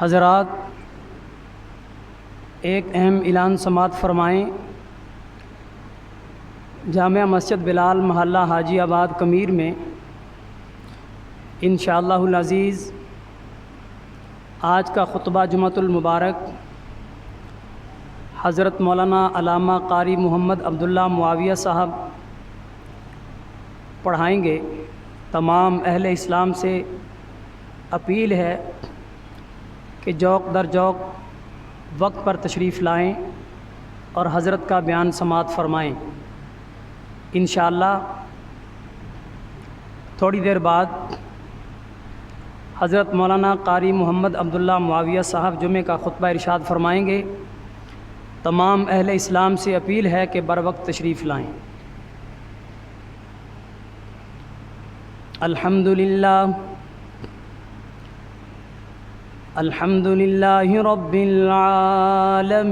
حضرات، ایک اہم اعلان سماعت فرمائیں۔ جامع مسجد بلال محلہ حاجی آباد کمیر میں انشاءاللہ العزیز آج کا خطبہ جمعۃ المبارک حضرت مولانا علامہ قاری محمد عبداللہ معاویہ صاحب پڑھائیں گے۔ تمام اہل اسلام سے اپیل ہے کہ جوق در جوق وقت پر تشریف لائیں اور حضرت کا بیان سماعت فرمائیں۔ انشاءاللہ تھوڑی دیر بعد حضرت مولانا قاری محمد عبداللہ معاویہ صاحب جمعہ کا خطبہ ارشاد فرمائیں گے۔ تمام اہل اسلام سے اپیل ہے کہ بر وقت تشریف لائیں۔ الحمد للہ رب العالمین،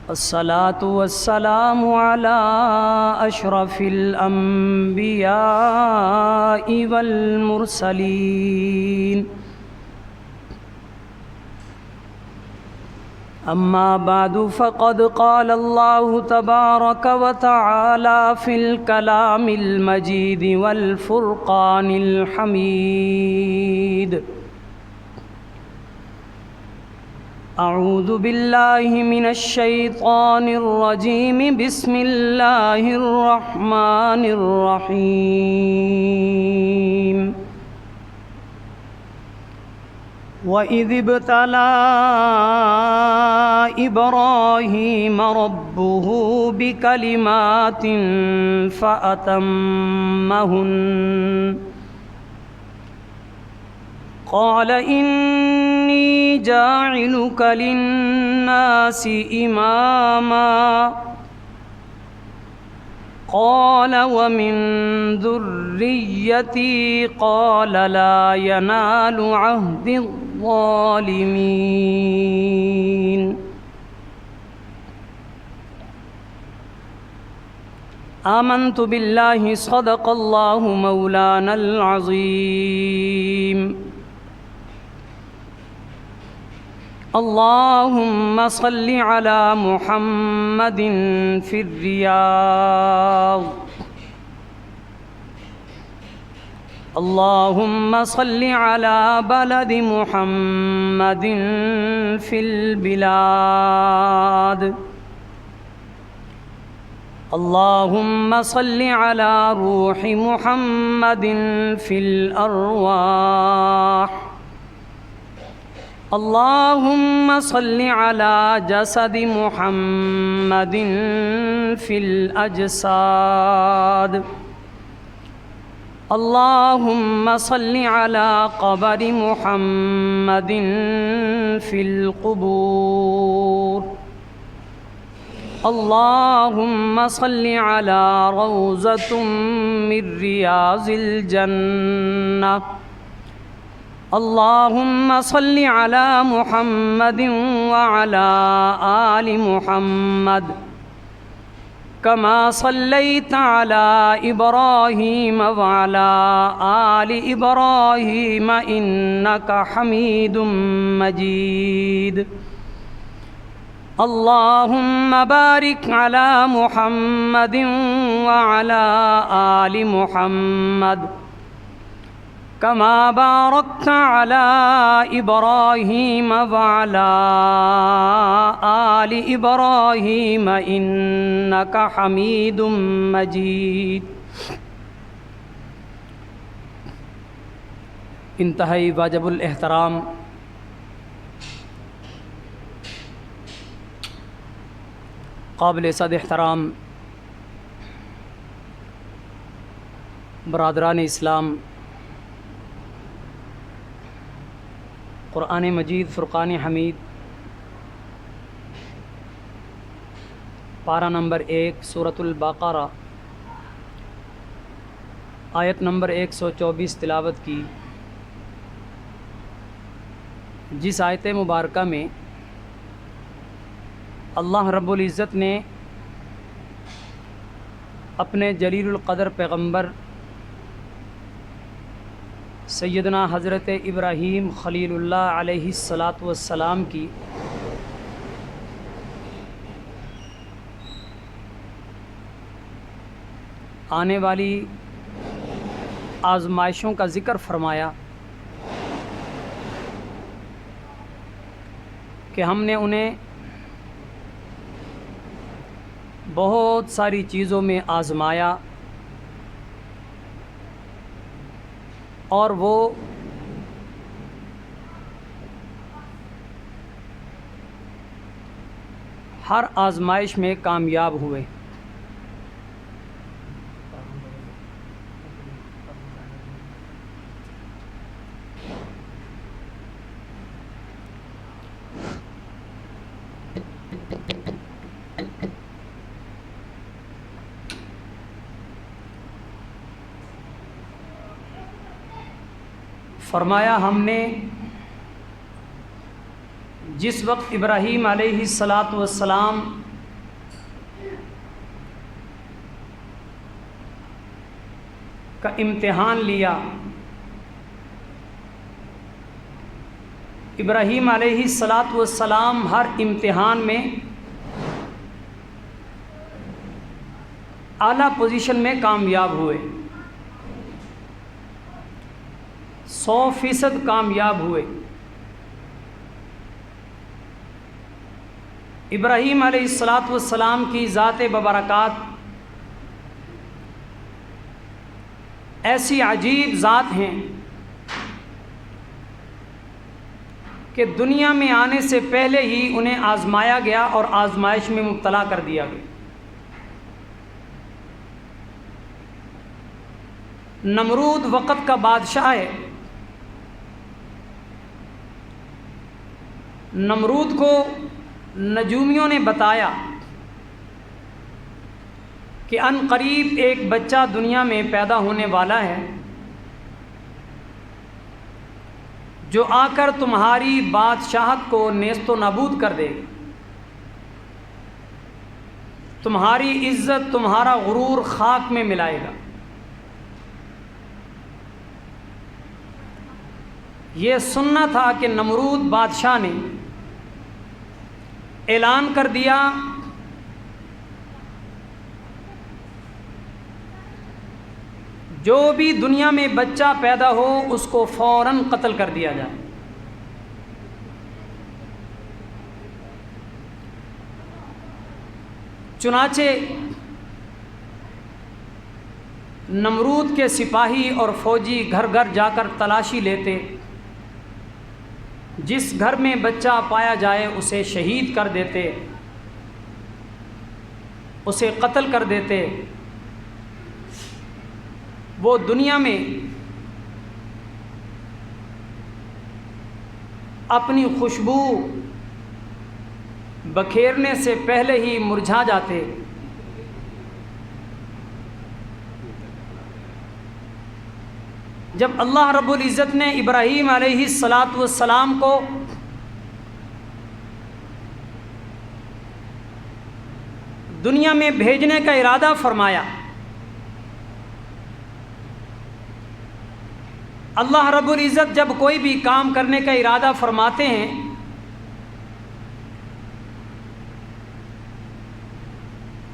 الصلاة والسلام علی اشرف الانبیاء والمرسلین، اما بعد فقد قال اللہ تبارک وتعالی فی الکلام المجید والفرقان الحمید، اعوذ باللہ من الشیطان الرجیم، بسم اللہ الرحمن الرحیم، وَإِذِ ابْتَلَىٰ إِبْرَاهِيمَ رَبُّهُ بِكَلِمَاتٍ فَأَتَمَّهُنَّ قَالَ إِنِّي جَاعِلُكَ لِلنَّاسِ إِمَامًا قال ومن ذريتي قال لا ينال عهد الظالمين۔ آمنت بالله صدق الله مولانا العظيم، اللهم صل على محمد في الرياض، اللهم صل على بلد محمد في البلاد، اللهم صل على روح محمد في الأرواح، اللهم صل على جسد محمد في الأجساد، اللهم صل على قبر محمد في القبور، اللهم صل على روضة من رياض الجنة، اللهم صل على محمد وعلى آل محمد كما صليت على إبراهيم وعلى آل إبراهيم إنك حميد مجيد، اللهم بارك على محمد وعلى آل محمد كما باركت على إبراهيم وعلى آل إبراهيم إنك حميد مجيد۔ انتہائی واجب الاحترام قابل صد احترام برادران اسلام، قرآن مجید فرقان حمید پارہ نمبر 1 سورۃ البقرہ آیت نمبر 124 تلاوت کی، جس آیت مبارکہ میں اللہ رب العزت نے اپنے جلیل القدر پیغمبر سیدنا حضرت ابراہیم خلیل اللہ علیہ الصلاۃ والسلام کی آنے والی آزمائشوں کا ذکر فرمایا کہ ہم نے انہیں بہت ساری چیزوں میں آزمایا اور وہ ہر آزمائش میں کامیاب ہوئے۔ فرمایا ہم نے جس وقت ابراہیم علیہ الصلاۃ والسلام کا امتحان لیا، ابراہیم علیہ الصلاۃ والسلام ہر امتحان میں اعلیٰ پوزیشن میں کامیاب ہوئے، 100% کامیاب ہوئے۔ ابراہیم علیہ الصلاۃ والسلام کی ذات ببرکات ایسی عجیب ذات ہیں کہ دنیا میں آنے سے پہلے ہی انہیں آزمایا گیا اور آزمائش میں مبتلا کر دیا گیا۔ نمرود وقت کا بادشاہ ہے، نمرود کو نجومیوں نے بتایا کہ ان قریب ایک بچہ دنیا میں پیدا ہونے والا ہے جو آ کر تمہاری بادشاہت کو نیست و نابود کر دے گا، تمہاری عزت، تمہارا غرور خاک میں ملائے گا۔ یہ سننا تھا کہ نمرود بادشاہ نے اعلان کر دیا جو بھی دنیا میں بچہ پیدا ہو اس کو فوراً قتل کر دیا جائے۔ چنانچہ نمرود کے سپاہی اور فوجی گھر گھر جا کر تلاشی لیتے، جس گھر میں بچہ پایا جائے اسے شہید کر دیتے، اسے قتل کر دیتے۔ وہ دنیا میں اپنی خوشبو بکھیرنے سے پہلے ہی مرجھا جاتے۔ جب اللہ رب العزت نے ابراہیم علیہ الصلاۃ والسلام کو دنیا میں بھیجنے کا ارادہ فرمایا، اللہ رب العزت جب کوئی بھی کام کرنے کا ارادہ فرماتے ہیں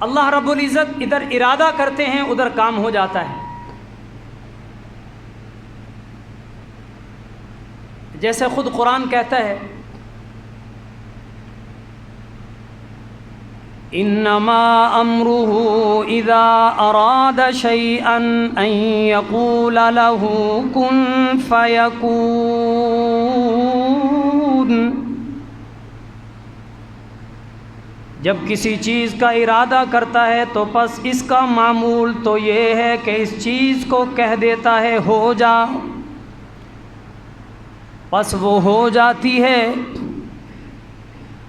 اللہ رب العزت ادھر ارادہ کرتے ہیں ادھر کام ہو جاتا ہے۔ جیسے خود قرآن کہتا ہے انما امرہ اذا اراد شیئا ان یقول له کن فیکون، جب کسی چیز کا ارادہ کرتا ہے تو پس اس کا معمول تو یہ ہے کہ اس چیز کو کہہ دیتا ہے ہو جا، پس وہ ہو جاتی ہے۔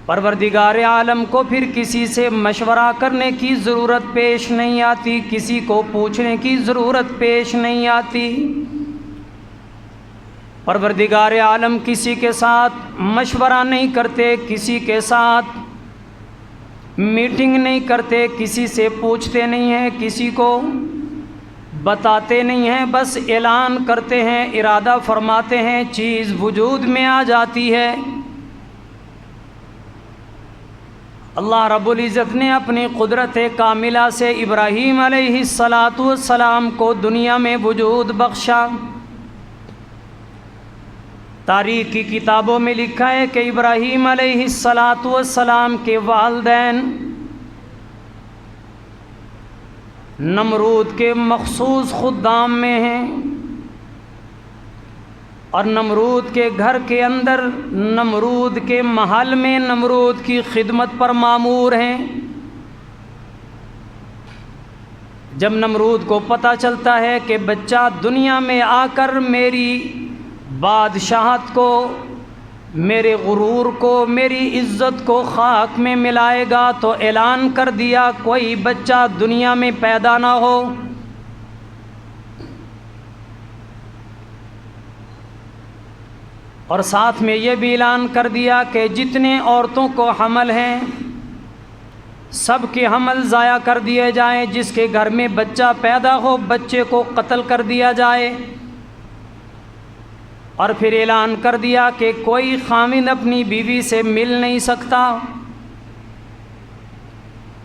پروردگار عالم کو پھر کسی سے مشورہ کرنے کی ضرورت پیش نہیں آتی، کسی کو پوچھنے کی ضرورت پیش نہیں آتی۔ پروردگار عالم کسی کے ساتھ مشورہ نہیں کرتے، کسی کے ساتھ میٹنگ نہیں کرتے، کسی سے پوچھتے نہیں ہیں، کسی کو بتاتے نہیں ہیں، بس اعلان کرتے ہیں، ارادہ فرماتے ہیں، چیز وجود میں آ جاتی ہے۔ اللہ رب العزت نے اپنی قدرت کاملہ سے ابراہیم علیہ السلام کو دنیا میں وجود بخشا۔ تاریخ کی کتابوں میں لکھا ہے کہ ابراہیم علیہ السلام کے والدین نمرود کے مخصوص خدام میں ہیں، اور نمرود کے گھر کے اندر، نمرود کے محل میں نمرود کی خدمت پر مامور ہیں۔ جب نمرود کو پتہ چلتا ہے کہ بچہ دنیا میں آ کر میری بادشاہت کو، میرے غرور کو، میری عزت کو خاک میں ملائے گا، تو اعلان کر دیا کوئی بچہ دنیا میں پیدا نہ ہو۔ اور ساتھ میں یہ بھی اعلان کر دیا کہ جتنے عورتوں کو حمل ہیں سب کے حمل ضائع کر دیے جائیں، جس کے گھر میں بچہ پیدا ہو بچے کو قتل کر دیا جائے۔ اور پھر اعلان کر دیا کہ کوئی خاوند اپنی بیوی سے مل نہیں سکتا،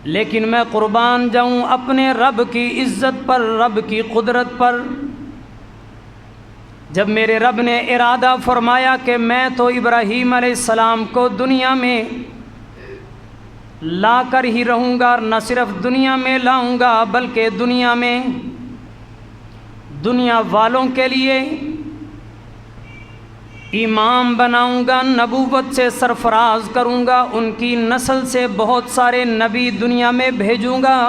لیکن میں قربان جاؤں اپنے رب کی عزت پر، رب کی قدرت پر۔ جب میرے رب نے ارادہ فرمایا کہ میں تو ابراہیم علیہ السلام کو دنیا میں لا کر ہی رہوں گا، نہ صرف دنیا میں لاؤں گا بلکہ دنیا میں دنیا والوں کے لیے امام بناؤں گا، نبوت سے سرفراز کروں گا، ان کی نسل سے بہت سارے نبی دنیا میں بھیجوں گا،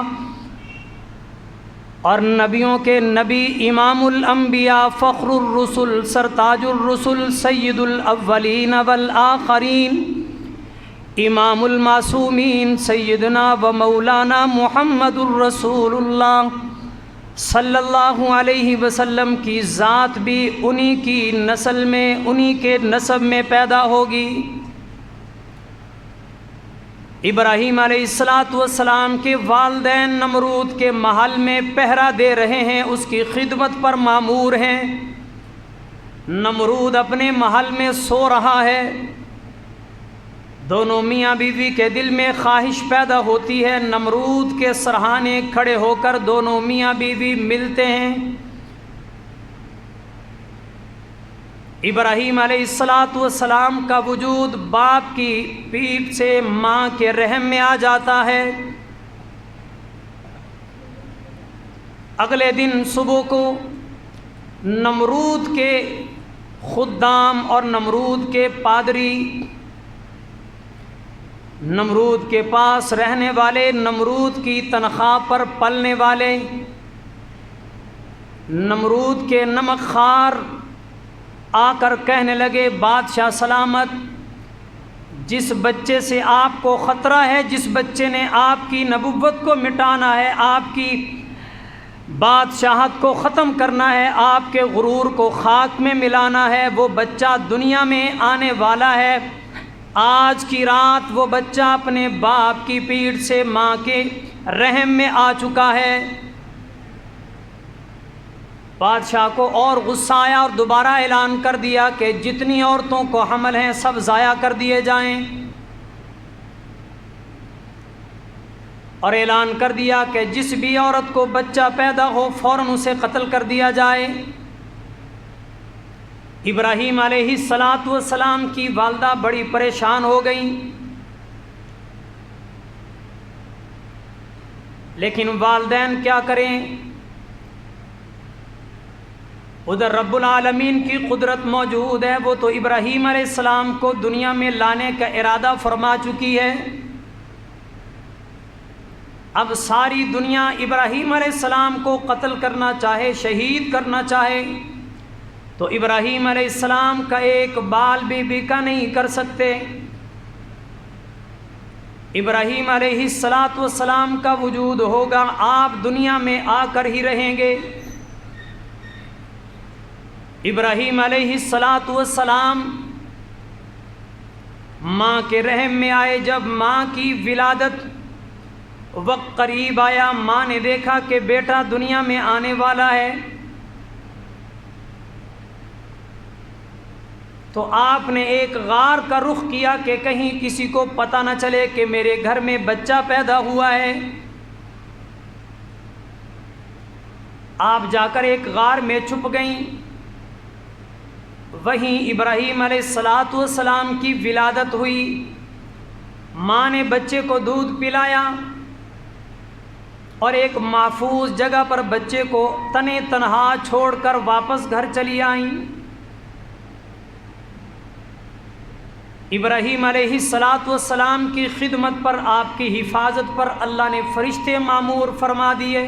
اور نبیوں کے نبی، امام الانبیاء، فخر الرسل، سرتاج الرسل، سید الاولین والآخرین، امام المعصومین، سیدنا و مولانا محمد الرسول اللہ صلی اللہ علیہ وسلم کی ذات بھی انہی کی نسل میں، انہی کے نسب میں پیدا ہوگی۔ ابراہیم علیہ السلام کے والدین نمرود کے محل میں پہرا دے رہے ہیں، اس کی خدمت پر مامور ہیں۔ نمرود اپنے محل میں سو رہا ہے، دونوں میاں بیوی کے دل میں خواہش پیدا ہوتی ہے، نمرود کے سرہانے کھڑے ہو کر دونوں میاں بیوی ملتے ہیں۔ ابراہیم علیہ السلام کا وجود باپ کی پیٹھ سے ماں کے رحم میں آ جاتا ہے۔ اگلے دن صبح کو نمرود کے خدام اور نمرود کے پادری، نمرود کے پاس رہنے والے، نمرود کی تنخواہ پر پلنے والے، نمرود کے نمک خوار آ کر کہنے لگے، بادشاہ سلامت، جس بچے سے آپ کو خطرہ ہے، جس بچے نے آپ کی نبوت کو مٹانا ہے، آپ کی بادشاہت کو ختم کرنا ہے، آپ کے غرور کو خاک میں ملانا ہے، وہ بچہ دنیا میں آنے والا ہے۔ آج کی رات وہ بچہ اپنے باپ کی پیٹھ سے ماں کے رحم میں آ چکا ہے۔ بادشاہ کو اور غصہ آیا اور دوبارہ اعلان کر دیا کہ جتنی عورتوں کو حمل ہیں سب ضائع کر دیے جائیں، اور اعلان کر دیا کہ جس بھی عورت کو بچہ پیدا ہو فوراً اسے قتل کر دیا جائے۔ ابراہیم علیہ السلام کی والدہ بڑی پریشان ہو گئیں، لیکن والدین کیا کریں، ادھر رب العالمین کی قدرت موجود ہے، وہ تو ابراہیم علیہ السلام کو دنیا میں لانے کا ارادہ فرما چکی ہے۔ اب ساری دنیا ابراہیم علیہ السلام کو قتل کرنا چاہے، شہید کرنا چاہے، تو ابراہیم علیہ السلام کا ایک بال بھی بیکا نہیں کر سکتے۔ ابراہیم علیہ السلام کا وجود ہوگا، آپ دنیا میں آ کر ہی رہیں گے۔ ابراہیم علیہ السلام ماں کے رحم میں آئے، جب ماں کی ولادت وقت قریب آیا، ماں نے دیکھا کہ بیٹا دنیا میں آنے والا ہے، تو آپ نے ایک غار کا رخ کیا کہ کہیں کسی کو پتہ نہ چلے کہ میرے گھر میں بچہ پیدا ہوا ہے۔ آپ جا کر ایک غار میں چھپ گئیں۔ وہیں ابراہیم علیہ السلام کی ولادت ہوئی۔ ماں نے بچے کو دودھ پلایا اور ایک محفوظ جگہ پر بچے کو تنے تنہا چھوڑ کر واپس گھر چلی آئیں۔ ابراہیم علیہ السلام کی خدمت پر، آپ کی حفاظت پر اللہ نے فرشتے مامور فرما دیے۔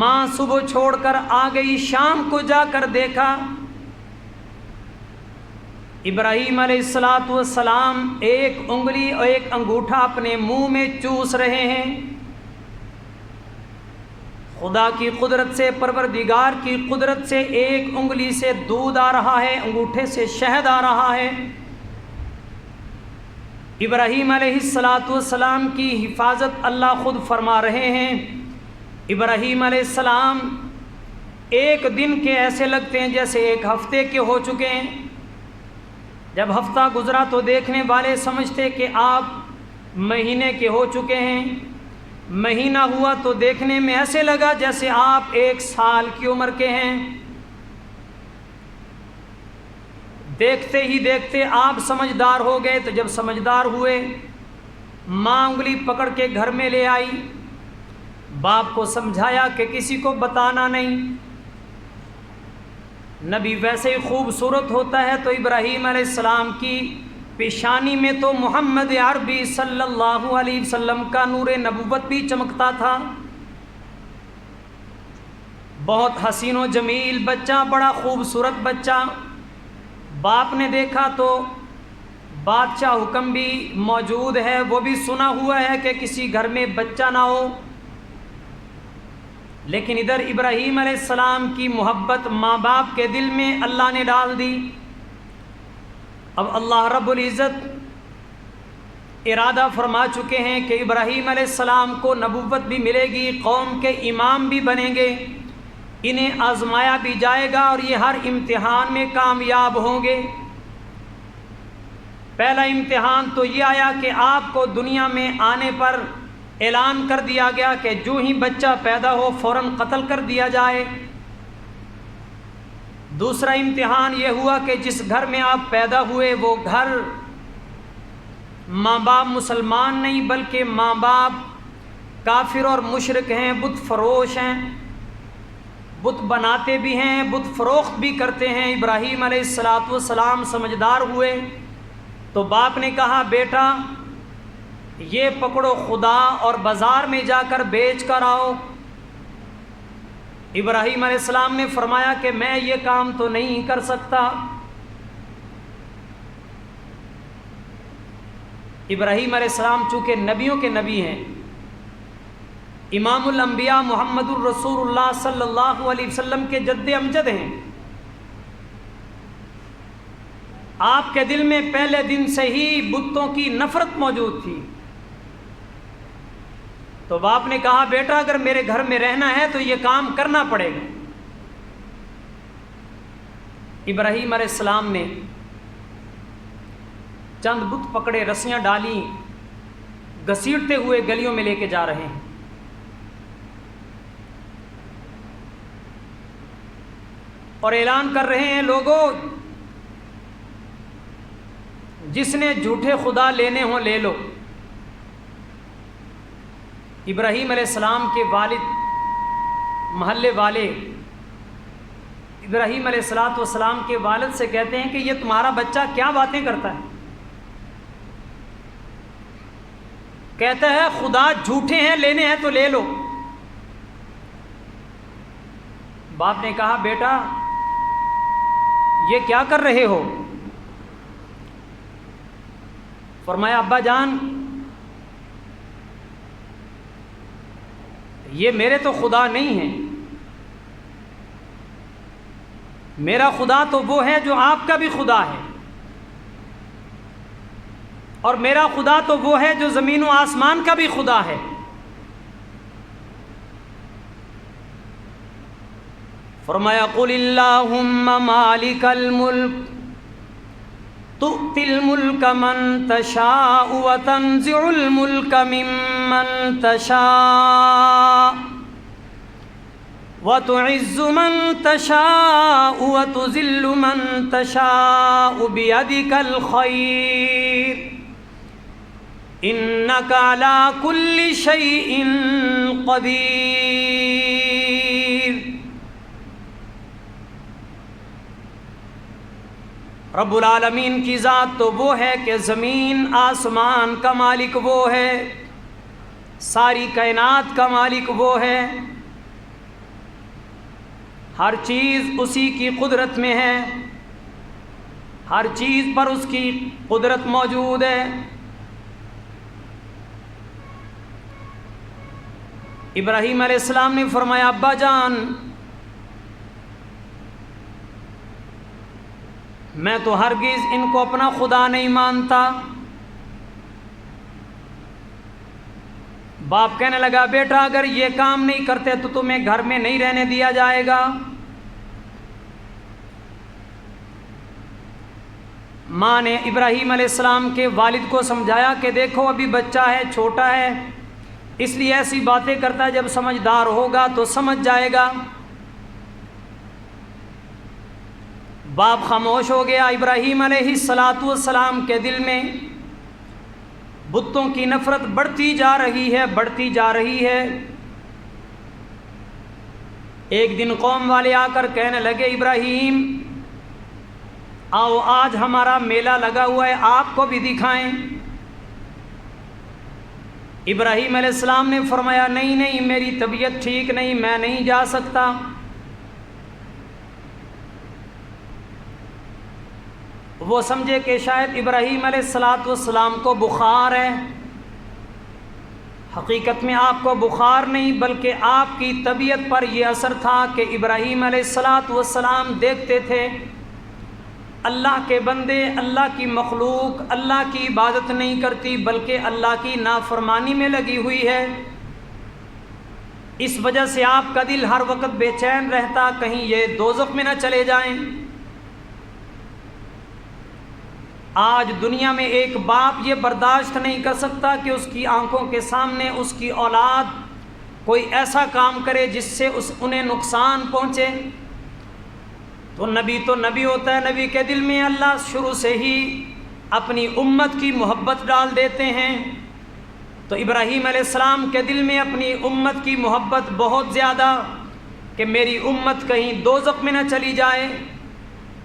ماں صبح چھوڑ کر آ گئی، شام کو جا کر دیکھا ابراہیم علیہ السلام ایک انگلی اور ایک انگوٹھا اپنے منہ میں چوس رہے ہیں۔ خدا کی قدرت سے، پروردگار کی قدرت سے ایک انگلی سے دودھ آ رہا ہے، انگوٹھے سے شہد آ رہا ہے۔ ابراہیم علیہ السلام کی حفاظت اللہ خود فرما رہے ہیں۔ ابراہیم علیہ السلام ایک دن کے ایسے لگتے ہیں جیسے ایک ہفتے کے ہو چکے ہیں۔ جب ہفتہ گزرا تو دیکھنے والے سمجھتے کہ آپ مہینے کے ہو چکے ہیں، مہینہ ہوا تو دیکھنے میں ایسے لگا جیسے آپ 1 سال کی عمر کے ہیں۔ دیکھتے ہی دیکھتے آپ سمجھدار ہو گئے، تو جب سمجھدار ہوئے ماں انگلی پکڑ کے گھر میں لے آئی، باپ کو سمجھایا کہ کسی کو بتانا نہیں۔ نبی ویسے ہی خوبصورت ہوتا ہے، تو ابراہیم علیہ السلام کی پیشانی میں تو محمد عربی صلی اللہ علیہ وسلم کا نور نبوت بھی چمکتا تھا۔ بہت حسین و جمیل بچہ، بڑا خوبصورت بچہ۔ باپ نے دیکھا تو بادشاہ حکم بھی موجود ہے، وہ بھی سنا ہوا ہے کہ کسی گھر میں بچہ نہ ہو، لیکن ادھر ابراہیم علیہ السلام کی محبت ماں باپ کے دل میں اللہ نے ڈال دی۔ اب اللہ رب العزت ارادہ فرما چکے ہیں کہ ابراہیم علیہ السلام کو نبوت بھی ملے گی، قوم کے امام بھی بنیں گے، انہیں آزمایا بھی جائے گا اور یہ ہر امتحان میں کامیاب ہوں گے۔ پہلا امتحان تو یہ آیا کہ آپ کو دنیا میں آنے پر اعلان کر دیا گیا کہ جو ہی بچہ پیدا ہو فوراً قتل کر دیا جائے۔ دوسرا امتحان یہ ہوا کہ جس گھر میں آپ پیدا ہوئے وہ گھر ماں باپ مسلمان نہیں بلکہ ماں باپ کافر اور مشرک ہیں، بت فروش ہیں، بت بناتے بھی ہیں، بت فروخت بھی کرتے ہیں۔ ابراہیم علیہ السلام سمجھدار ہوئے تو باپ نے کہا بیٹا یہ پکڑو خدا اور بازار میں جا کر بیچ کر آؤ۔ ابراہیم علیہ السلام نے فرمایا کہ میں یہ کام تو نہیں کر سکتا۔ ابراہیم علیہ السلام چونکہ نبیوں کے نبی ہیں، امام الانبیاء محمد الرسول اللہ صلی اللہ علیہ وسلم کے جد امجد ہیں، آپ کے دل میں پہلے دن سے ہی بتوں کی نفرت موجود تھی۔ تو باپ نے کہا بیٹا اگر میرے گھر میں رہنا ہے تو یہ کام کرنا پڑے گا۔ ابراہیم علیہ السلام نے چند بت پکڑے، رسیاں ڈالیں، گھسیٹتے ہوئے گلیوں میں لے کے جا رہے ہیں۔ اور اعلان کر رہے ہیں لوگوں جس نے جھوٹے خدا لینے ہوں لے لو۔ ابراہیم علیہ السلام کے والد، محلے والے ابراہیم علیہ السلام کے والد سے کہتے ہیں کہ یہ تمہارا بچہ کیا باتیں کرتا ہے؟ کہتا ہے خدا جھوٹے ہیں، لینے ہیں تو لے لو۔ باپ نے کہا بیٹا یہ کیا کر رہے ہو؟ فرمایا ابا جان یہ میرے تو خدا نہیں ہیں، میرا خدا تو وہ ہے جو آپ کا بھی خدا ہے۔ اور میرا خدا تو وہ ہے جو زمین و آسمان کا بھی خدا ہے۔ فرمایا قل اللہم مالک الملک تؤتی الملک من تشاء وتنزع الملک ممن تشاء وتعز من تشاء وتذل من تشاء بیدک الخیر انک علی کل شیء قدیر۔ رب العالمین کی ذات تو وہ ہے کہ زمین آسمان کا مالک وہ ہے، ساری کائنات کا مالک وہ ہے، ہر چیز اسی کی قدرت میں ہے، ہر چیز پر اس کی قدرت موجود ہے۔ ابراہیم علیہ السلام نے فرمایا ابا جان میں تو ہرگز ان کو اپنا خدا نہیں مانتا۔ باپ کہنے لگا بیٹا اگر یہ کام نہیں کرتے تو تمہیں گھر میں نہیں رہنے دیا جائے گا۔ ماں نے ابراہیم علیہ السلام کے والد کو سمجھایا کہ دیکھو ابھی بچہ ہے، چھوٹا ہے، اس لیے ایسی باتیں کرتا ہے، جب سمجھدار ہوگا تو سمجھ جائے گا۔ باپ خاموش ہو گیا۔ ابراہیم علیہ السلام کے دل میں بتوں کی نفرت بڑھتی جا رہی ہے، بڑھتی جا رہی ہے۔ ایک دن قوم والے آ کر کہنے لگے ابراہیم آؤ آج ہمارا میلہ لگا ہوا ہے، آپ کو بھی دکھائیں۔ ابراہیم علیہ السلام نے فرمایا نہیں نہیں میری طبیعت ٹھیک نہیں، میں نہیں جا سکتا۔ وہ سمجھے کہ شاید ابراہیم علیہ السلام کو بخار ہے، حقیقت میں آپ کو بخار نہیں بلکہ آپ کی طبیعت پر یہ اثر تھا کہ ابراہیم علیہ السلام دیکھتے تھے اللہ کے بندے، اللہ کی مخلوق اللہ کی عبادت نہیں کرتی بلکہ اللہ کی نافرمانی میں لگی ہوئی ہے، اس وجہ سے آپ کا دل ہر وقت بے چین رہتا کہیں یہ دوزخ میں نہ چلے جائیں۔ آج دنیا میں ایک باپ یہ برداشت نہیں کر سکتا کہ اس کی آنکھوں کے سامنے اس کی اولاد کوئی ایسا کام کرے جس سے انہیں نقصان پہنچے۔ تو نبی ہوتا ہے، نبی کے دل میں اللہ شروع سے ہی اپنی امت کی محبت ڈال دیتے ہیں۔ تو ابراہیم علیہ السلام کے دل میں اپنی امت کی محبت بہت زیادہ کہ میری امت کہیں دوزخ میں نہ چلی جائے۔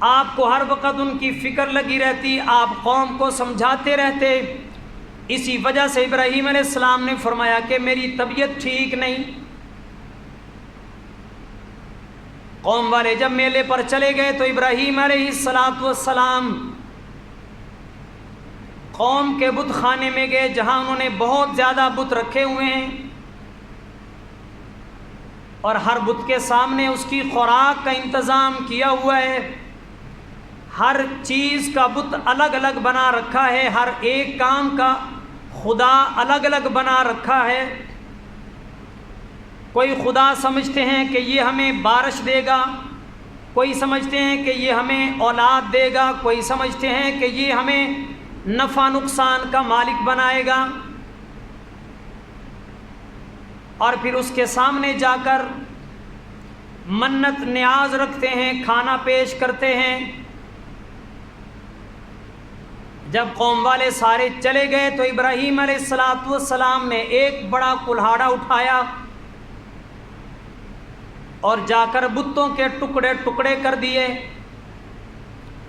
آپ کو ہر وقت ان کی فکر لگی رہتی، آپ قوم کو سمجھاتے رہتے۔ اسی وجہ سے ابراہیم علیہ السلام نے فرمایا کہ میری طبیعت ٹھیک نہیں۔ قوم والے جب میلے پر چلے گئے تو ابراہیم علیہ السلام قوم کے بت خانے میں گئے جہاں انہوں نے بہت زیادہ بت رکھے ہوئے ہیں، اور ہر بت کے سامنے اس کی خوراک کا انتظام کیا ہوا ہے، ہر چیز کا بت الگ الگ بنا رکھا ہے، ہر ایک کام کا خدا الگ الگ بنا رکھا ہے۔ کوئی خدا سمجھتے ہیں کہ یہ ہمیں بارش دے گا، کوئی سمجھتے ہیں کہ یہ ہمیں اولاد دے گا، کوئی سمجھتے ہیں کہ یہ ہمیں نفع نقصان کا مالک بنائے گا، اور پھر اس کے سامنے جا کر منت نیاز رکھتے ہیں، کھانا پیش کرتے ہیں۔ جب قوم والے سارے چلے گئے تو ابراہیم علیہ السلام نے ایک بڑا کلہاڑا اٹھایا اور جا کر بتوں کے ٹکڑے ٹکڑے کر دیے،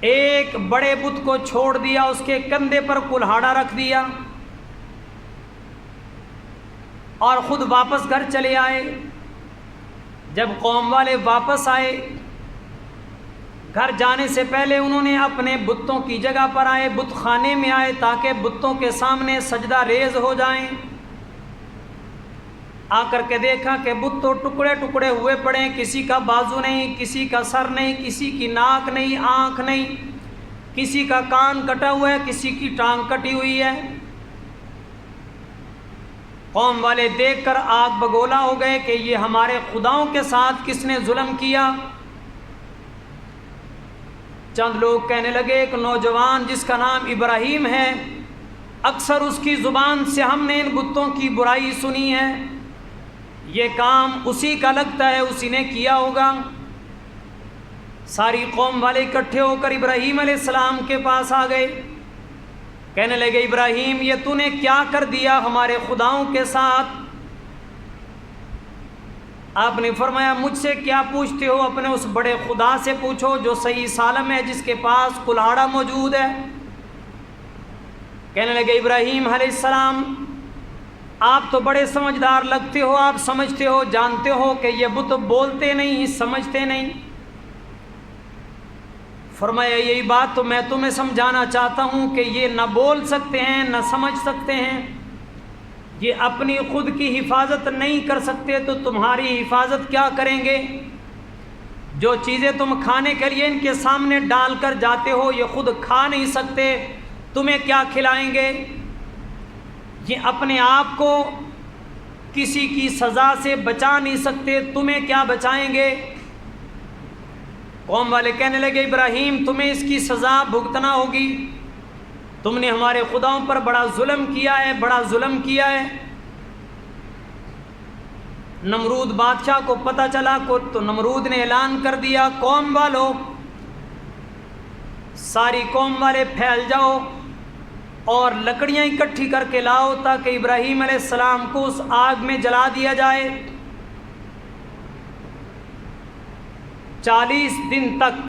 ایک بڑے بت کو چھوڑ دیا، اس کے کندھے پر کلہاڑا رکھ دیا اور خود واپس گھر چلے آئے۔ جب قوم والے واپس آئے، گھر جانے سے پہلے انہوں نے اپنے بتوں کی جگہ پر آئے، بت خانے میں آئے تاکہ بتوں کے سامنے سجدہ ریز ہو جائیں۔ آ کر کے دیکھا کہ بت تو ٹکڑے ٹکڑے ہوئے پڑے، کسی کا بازو نہیں، کسی کا سر نہیں، کسی کی ناک نہیں، آنکھ نہیں، کسی کا کان کٹا ہوا ہے، کسی کی ٹانگ کٹی ہوئی ہے۔ قوم والے دیکھ کر آگ بگولا ہو گئے کہ یہ ہمارے خداؤں کے ساتھ کس نے ظلم کیا۔ چند لوگ کہنے لگے ایک نوجوان جس کا نام ابراہیم ہے، اکثر اس کی زبان سے ہم نے ان بتوں کی برائی سنی ہے، یہ کام اسی کا لگتا ہے، اسی نے کیا ہوگا۔ ساری قوم والے اکٹھے ہو کر ابراہیم علیہ السلام کے پاس آ گئے، کہنے لگے ابراہیم یہ تو نے کیا کر دیا ہمارے خداؤں کے ساتھ؟ آپ نے فرمایا مجھ سے کیا پوچھتے ہو، اپنے اس بڑے خدا سے پوچھو جو صحیح سالم ہے، جس کے پاس کلاڑا موجود ہے۔ کہنے لگے ابراہیم علیہ السلام آپ تو بڑے سمجھدار لگتے ہو، آپ سمجھتے ہو، جانتے ہو کہ یہ بت بولتے نہیں، سمجھتے نہیں۔ فرمایا یہی بات تو میں تمہیں سمجھانا چاہتا ہوں کہ یہ نہ بول سکتے ہیں نہ سمجھ سکتے ہیں، یہ اپنی خود کی حفاظت نہیں کر سکتے تو تمہاری حفاظت کیا کریں گے؟ جو چیزیں تم کھانے کے لیے ان کے سامنے ڈال کر جاتے ہو یہ خود کھا نہیں سکتے، تمہیں کیا کھلائیں گے؟ یہ اپنے آپ کو کسی کی سزا سے بچا نہیں سکتے، تمہیں کیا بچائیں گے؟ قوم والے کہنے لگے ابراہیم تمہیں اس کی سزا بھگتنا ہوگی، تم نے ہمارے خداؤں پر بڑا ظلم کیا ہے، بڑا ظلم کیا ہے۔ نمرود بادشاہ کو پتہ چلا تو نمرود نے اعلان کر دیا قوم والو، ساری قوم والے پھیل جاؤ اور لکڑیاں اکٹھی کر کے لاؤ تاکہ ابراہیم علیہ السلام کو اس آگ میں جلا دیا جائے۔ 40 دن تک